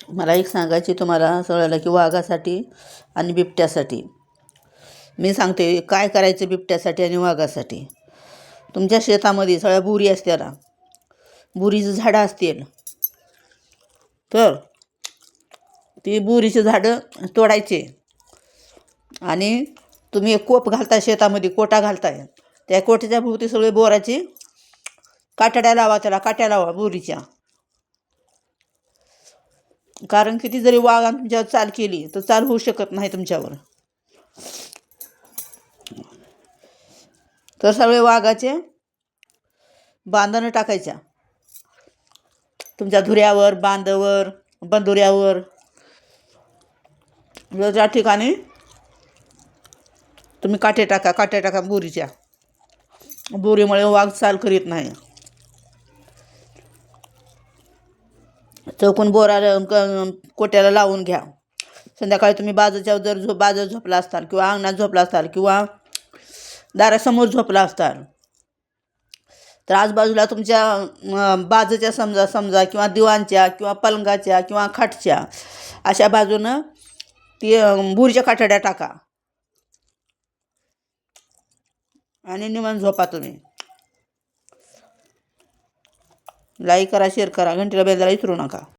मला एक सांगायची तुम्हाला सगळ्याला की वाघासाठी आणि बिबट्यासाठी मी सांगते काय करायचं. बिबट्यासाठी आणि वाघासाठी तुमच्या शेतामध्ये सगळ्या बुरी असत्याला, बुरीची झाडं असतील तर ती बुरीची झाडं तोडायचे आणि तुम्ही एक कोप घालताय शेतामध्ये, कोटा घालताय. त्या कोट्याच्या भोवती सगळे बोराची काट्या लावा, त्याला काट्या लावा बुरीच्या. कारण किती जरी वाघानं तुमच्यावर चाल केली तर चाल होऊ शकत नाही तुमच्यावर. तर सगळे वाघाचे बांधणं टाकायच्या तुमच्या धुऱ्यावर, बांधावर, बंदुऱ्यावर, ज्या ठिकाणी तुम्ही काटे टाका बुरीच्या. बुरीमुळे वाघ चाल करीत नाही. चौकून कोट्याला लावून घ्या. संध्याकाळी तुम्ही बाजूला झोपला असताल किंवा अंगणात झोपला असताल किंवा दारासमोर झोपला असताल तर आजूबाजूला तुमच्या बाजूच्या समजा किंवा दिवाणच्या किंवा पलंगाच्या किंवा खाटच्या अशा बाजूनं ती बुरीच्या कातड्या टाका आणि निवांत झोपा तुम्ही. लाईक करा, शेअर करा, घंटीला बेल द्यायला विसरू नका.